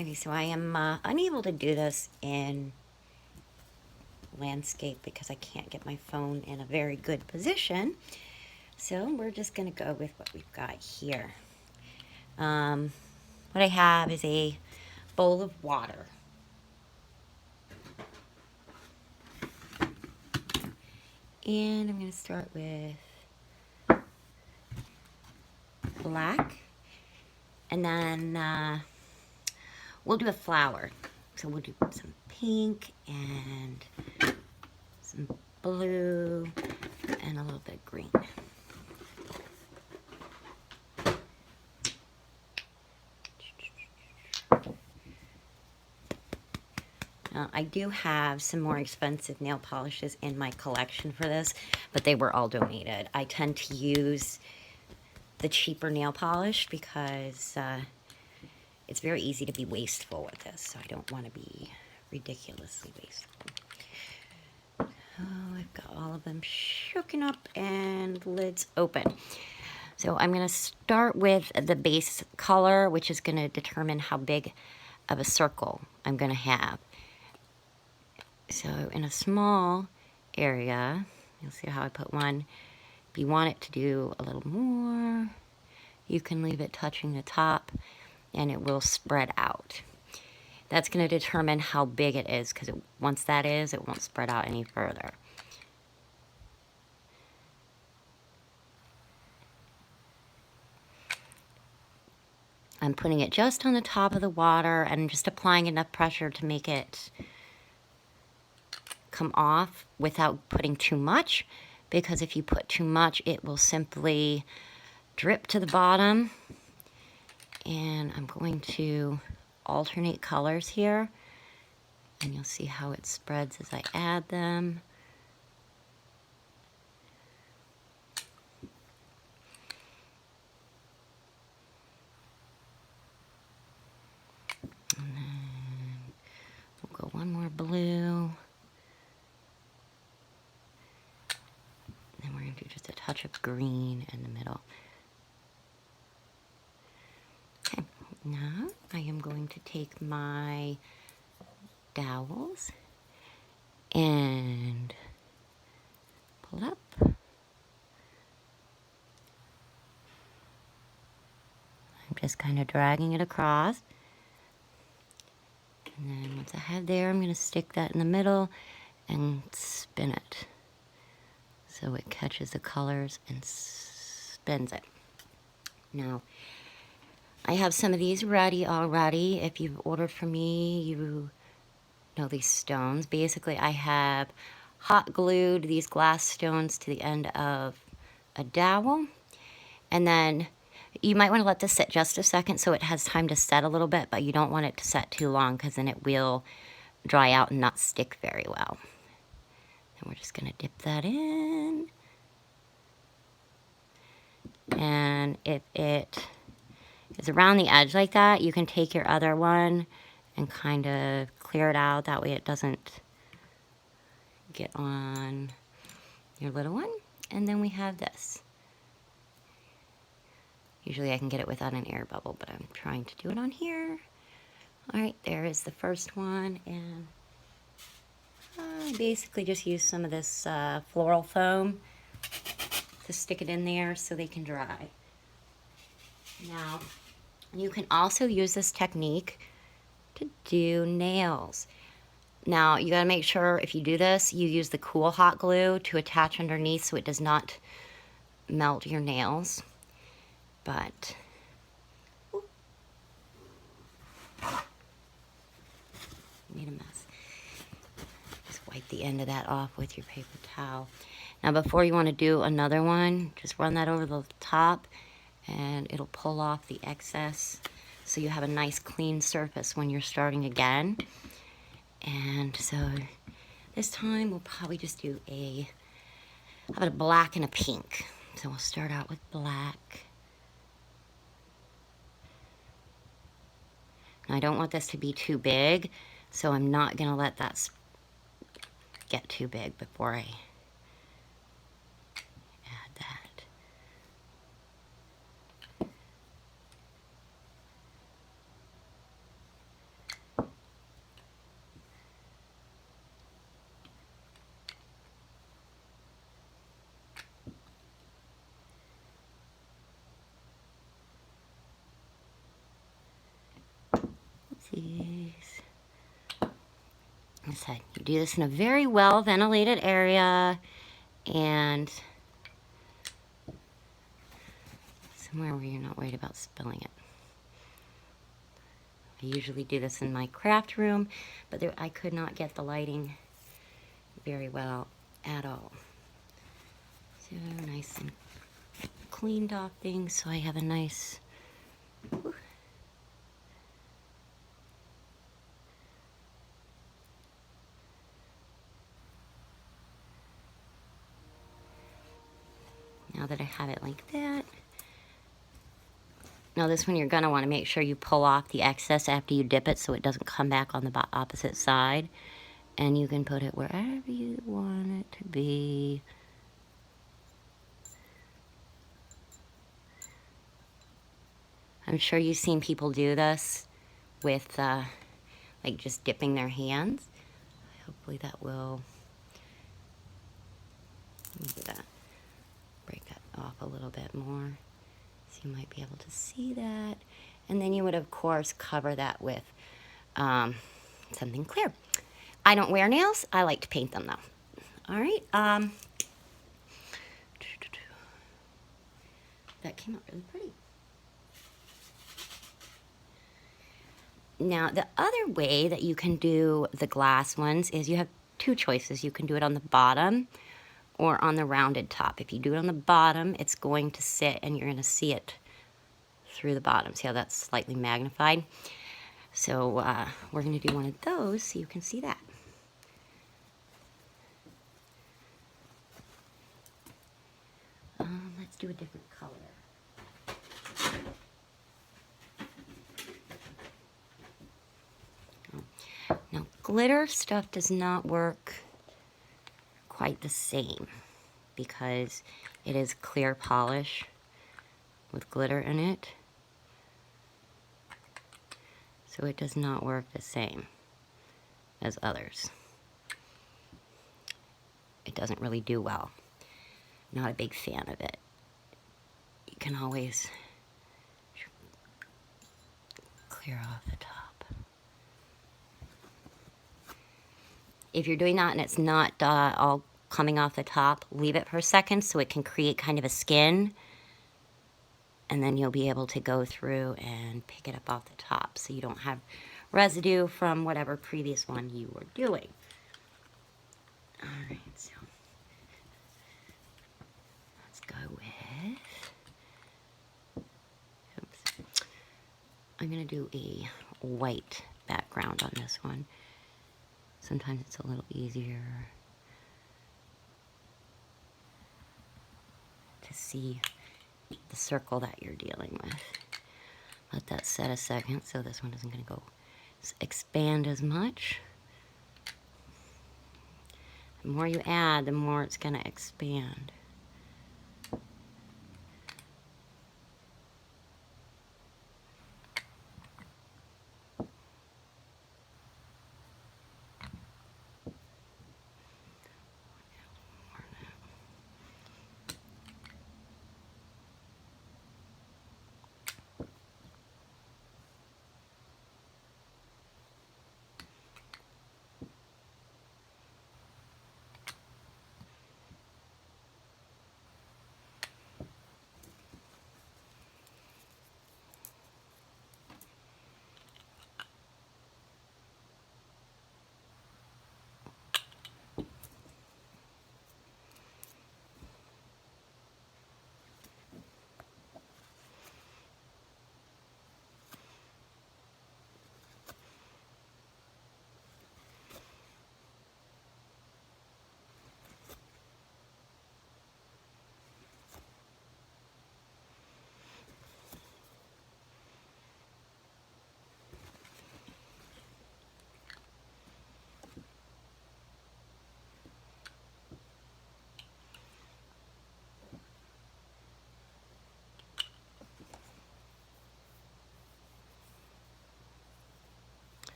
Okay, so I am unable to do this in landscape because I can't get my phone in a very good position. So we're just going to go with what we've got here. What I have is a bowl of water. And I'm going to start with black. And then we'll do a flower. So we'll do some pink and some blue and a little bit of green. I do have some more expensive nail polishes in my collection for this, but they were all donated. I tend to use the cheaper nail polish because it's very easy to be wasteful with this, so I don't want to be ridiculously wasteful. Oh, I've got all of them shooken up and lids open. So I'm going to start with the base color, which is going to determine how big of a circle I'm going to have. So in a small area, you'll see how I put one. If you want it to do a little more, you can leave it touching the top and it will spread out. That's going to determine how big it is, because once that is, it won't spread out any further. I'm putting it just on the top of the water and just applying enough pressure to make it come off without putting too much, because if you put too much, it will simply drip to the bottom. And I'm going to alternate colors here, and you'll see how it spreads as I add them. And then we'll go one more blue. Then we're going to do just a touch of green in the middle. Okay, now I am going to take my dowels and pull up. I'm just kind of dragging it across. And then once I have there, I'm going to stick that in the middle and spin it, so it catches the colors and spins it. Now, I have some of these ready already. If you've ordered from me, you know these stones. Basically, I have hot glued these glass stones to the end of a dowel. And then you might want to let this sit just a second so it has time to set a little bit, but you don't want it to set too long because then it will dry out and not stick very well. And we're just going to dip that in. And if it is around the edge like that, you can take your other one and kind of clear it out. That way it doesn't get on your little one. And then we have this. Usually I can get it without an air bubble, but I'm trying to do it on here. All right, there is the first one. And I basically just use some of this floral foam to stick it in there so they can dry. Now, you can also use this technique to do nails. Now, you gotta make sure if you do this, you use the cool hot glue to attach underneath so it does not melt your nails. But, made a mess. Just wipe the end of that off with your paper towel. Now, before you wanna do another one, just run that over the top and it'll pull off the excess so you have a nice clean surface when you're starting again. And so this time we'll probably just do how about a black and a pink. So we'll start out with black. Now I don't want this to be too big, so I'm not gonna let that get too big before I add that. these. Like I said, you do this in a very well ventilated area and somewhere where you're not worried about spilling it. I usually do this in my craft room, but I could not get the lighting very well at all. So nice and cleaned off things so I have a nice... Whew. Now that I have it like that, now this one you're going to want to make sure you pull off the excess after you dip it so it doesn't come back on the opposite side. And you can put it wherever you want it to be. I'm sure you've seen people do this with like just dipping their hands. Hopefully that will, let me do that. Break that off a little bit more so you might be able to see that. And then you would of course cover that with something clear. I don't wear nails. I like to paint them though. All right. That came out really pretty. Now, the other way that you can do the glass ones is you have two choices. You can do it on the bottom or on the rounded top. If you do it on the bottom, it's going to sit and you're going to see it through the bottom. See how that's slightly magnified? So we're going to do one of those so you can see that. Let's do a different color. Now, glitter stuff does not work quite the same because it is clear polish with glitter in it. So it does not work the same as others. It doesn't really do well. Not a big fan of it. You can always clear off the top. If you're doing that and it's not all coming off the top, leave it for a second so it can create kind of a skin. And then you'll be able to go through and pick it up off the top so you don't have residue from whatever previous one you were doing. All right, so let's go with, oops. I'm gonna do a white background on this one. Sometimes it's a little easier to see the circle that you're dealing with. Let that set a second so this one isn't going to go expand as much. The more you add, the more it's going to expand.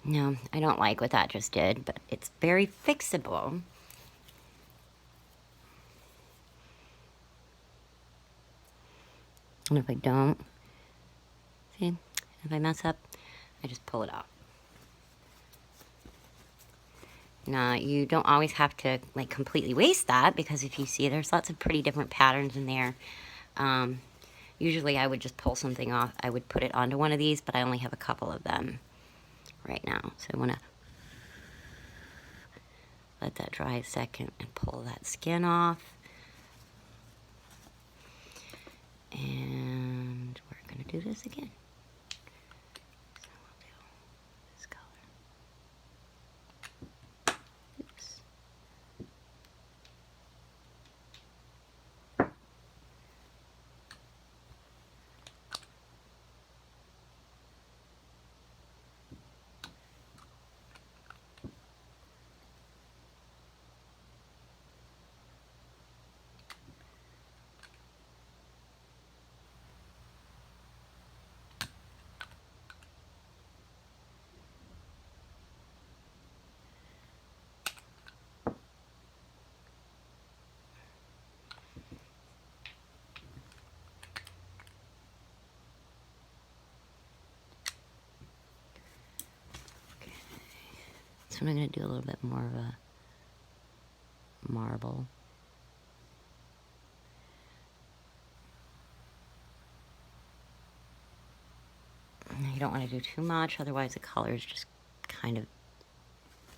No, I don't like what that just did, but it's very fixable. And if I don't, see, if I mess up, I just pull it off. Now, you don't always have to like completely waste that, because if you see, there's lots of pretty different patterns in there. Usually I would just pull something off. I would put it onto one of these, but I only have a couple of them right now. So I want to let that dry a second and pull that skin off. And we're going to do this again. So we'll do this color. Oops. So I'm going to do a little bit more of a marble. You don't want to do too much, otherwise the colors just kind of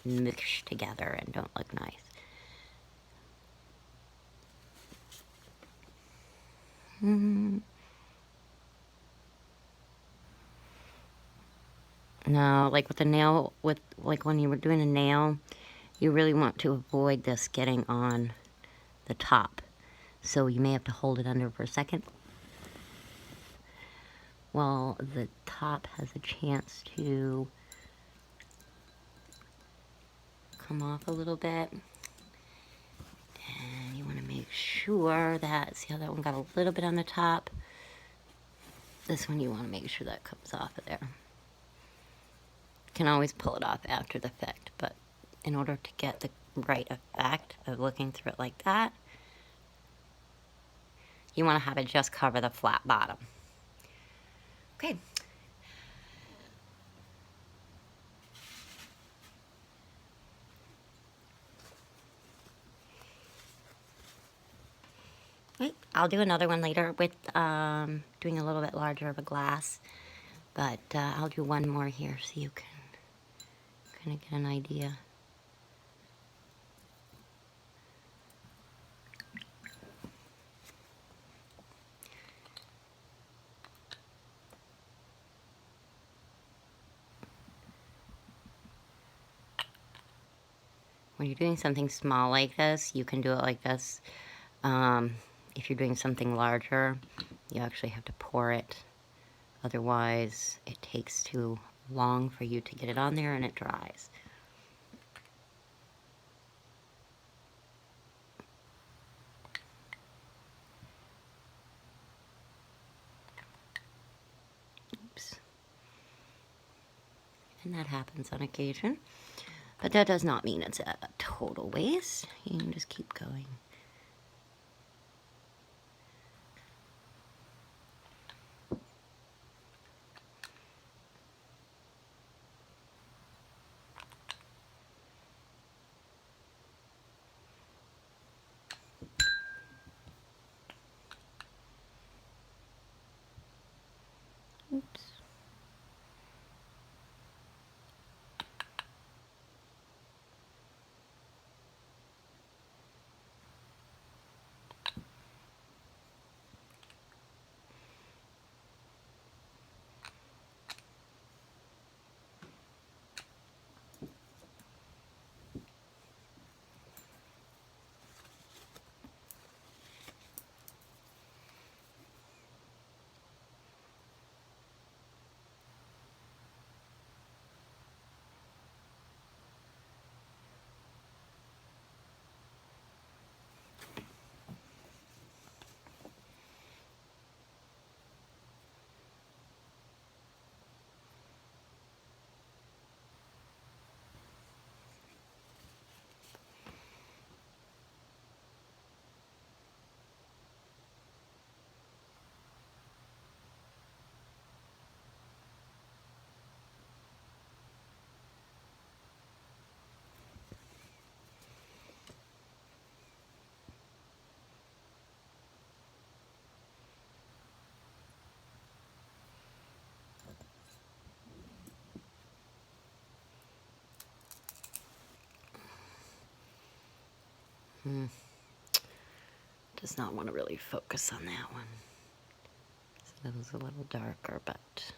mix together and don't look nice. Now, like with the nail, like when you were doing a nail, you really want to avoid this getting on the top. So you may have to hold it under for a second while the top has a chance to come off a little bit. And you want to make sure that, see how that one got a little bit on the top? This one you want to make sure that comes off of there. You can always pull it off after the fact, but in order to get the right effect of looking through it like that, you want to have it just cover the flat bottom. Okay. Right. I'll do another one later with doing a little bit larger of a glass, but I'll do one more here so you can kind of get an idea. When you're doing something small like this, you can do it like this. If you're doing something larger, you actually have to pour it. Otherwise, it takes too long for you to get it on there and it dries. Oops. And that happens on occasion. But that does not mean it's a total waste. You can just keep going. Oops. Does not want to really focus on that one. So that was a little darker, but...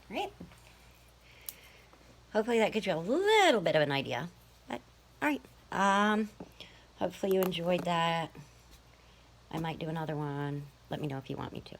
Right. Hopefully that gives you a little bit of an idea. But, alright. Hopefully you enjoyed that. I might do another one. Let me know if you want me to.